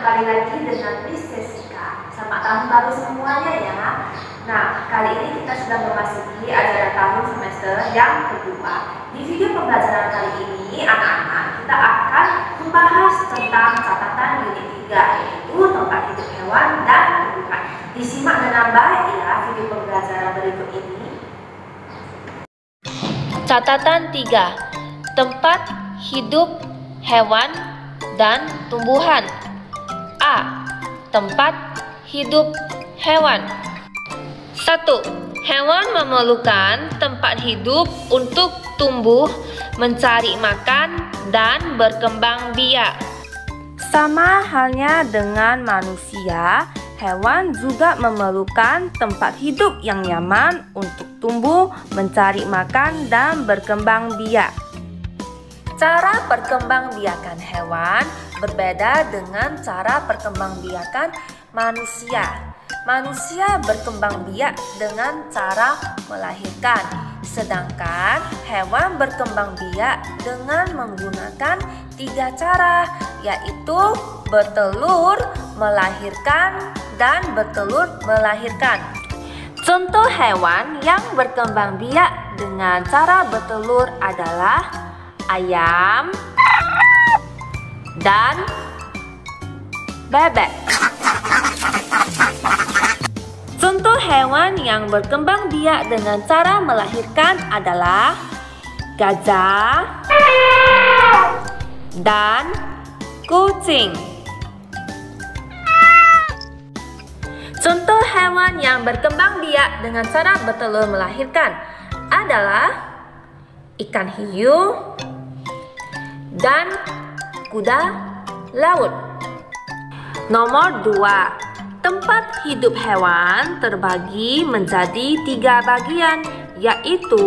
kembali lagi dengan Miss Jessica. Selamat tahun baru semuanya ya. Nah, kali ini kita sudah memasuki ajaran tahun semester yang kedua. Di video pembelajaran kali ini, anak-anak, kita akan membahas tentang catatan unit 3, yaitu tempat hidup hewan dan tumbuhan. Disimak dengan baik ya video pembelajaran berikut ini. Catatan 3. Tempat hidup hewan dan tumbuhan. A. Tempat hidup hewan. 1. Hewan memerlukan tempat hidup untuk tumbuh, mencari makan, dan berkembang biak. Sama halnya dengan manusia, hewan juga memerlukan tempat hidup yang nyaman untuk tumbuh, mencari makan, dan berkembang biak. Cara perkembangbiakan hewan berbeda dengan cara perkembangbiakan manusia. Manusia berkembang biak dengan cara melahirkan, sedangkan hewan berkembang biak dengan menggunakan 3 cara, yaitu bertelur, melahirkan, dan bertelur melahirkan. Contoh hewan yang berkembang biak dengan cara bertelur adalah ayam dan bebek. Contoh hewan yang berkembang biak dengan cara melahirkan adalah gajah dan kucing. Contoh hewan yang berkembang biak dengan cara bertelur melahirkan adalah ikan hiu dan kuda laut. Nomor 2. Tempat hidup hewan terbagi menjadi 3 bagian, yaitu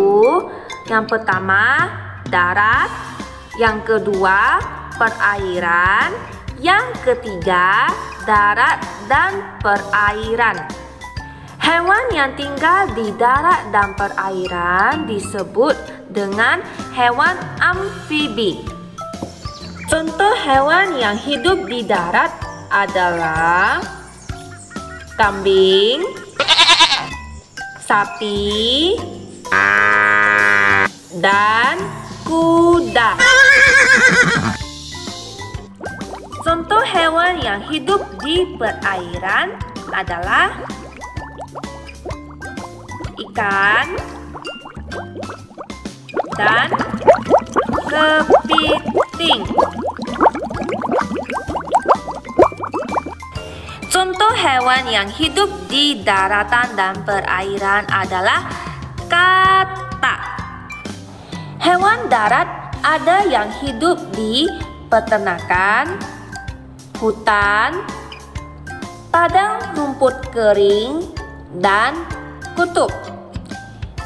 yang pertama darat, yang kedua perairan, yang ketiga darat dan perairan. Hewan yang tinggal di darat dan perairan disebut dengan hewan amfibi. Contoh hewan yang hidup di darat adalah kambing, sapi, dan kuda. Contoh hewan yang hidup di perairan adalah ikan dan kepiting. Contoh hewan yang hidup di daratan dan perairan adalah katak. Hewan darat ada yang hidup di peternakan, hutan, padang rumput kering, dan kutub.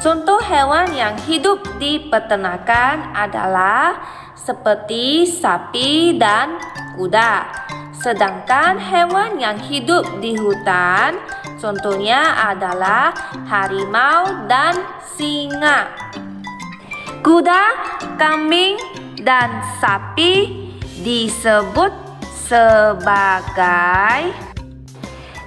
Contoh hewan yang hidup di peternakan adalah seperti sapi dan kuda. Sedangkan hewan yang hidup di hutan contohnya adalah harimau dan singa. Kuda, kambing, dan sapi disebut sebagai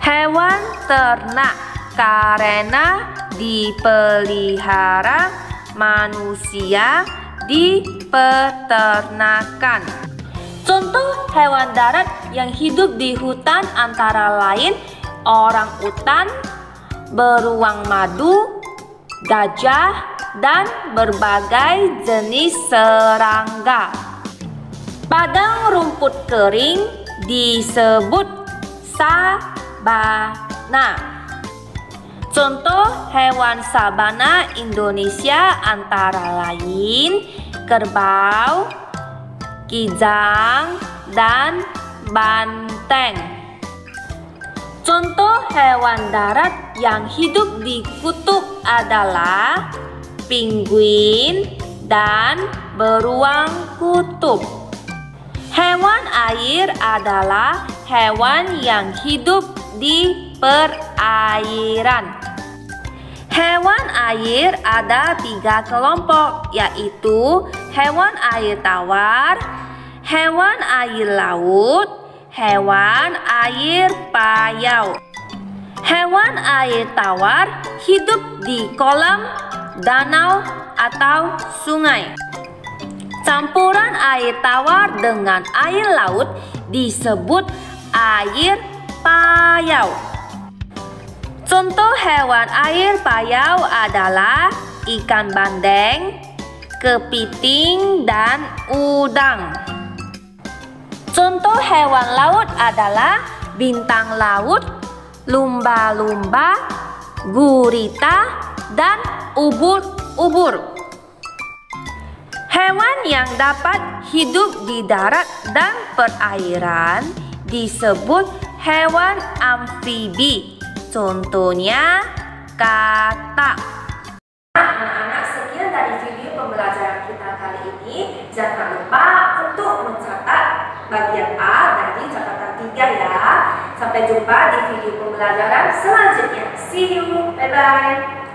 hewan ternak karena dipelihara manusia di peternakan. Contoh hewan darat yang hidup di hutan antara lain orang-utan, beruang madu, gajah, dan berbagai jenis serangga. Padang rumput kering disebut sabana. Contoh hewan sabana Indonesia antara lain kerbau, kijang, dan banteng. Contoh hewan darat yang hidup di kutub adalah penguin dan beruang kutub. Hewan air adalah hewan yang hidup di perairan. Hewan air ada 3 kelompok, yaitu hewan air tawar, hewan air laut, hewan air payau. Hewan air tawar hidup di kolam, danau, atau sungai. Campuran air tawar dengan air laut disebut air payau. Contoh hewan air payau adalah ikan bandeng, kepiting, dan udang. Contoh hewan laut adalah bintang laut, lumba-lumba, gurita, dan ubur-ubur. Hewan yang dapat hidup di darat dan perairan disebut hewan amfibi. Contohnya katak. Anak-anak, sekian dari video pembelajaran kita kali ini. Jangan lupa untuk mencatat bagian A dari catatan 3 ya. Sampai jumpa di video pembelajaran selanjutnya. See you, bye-bye.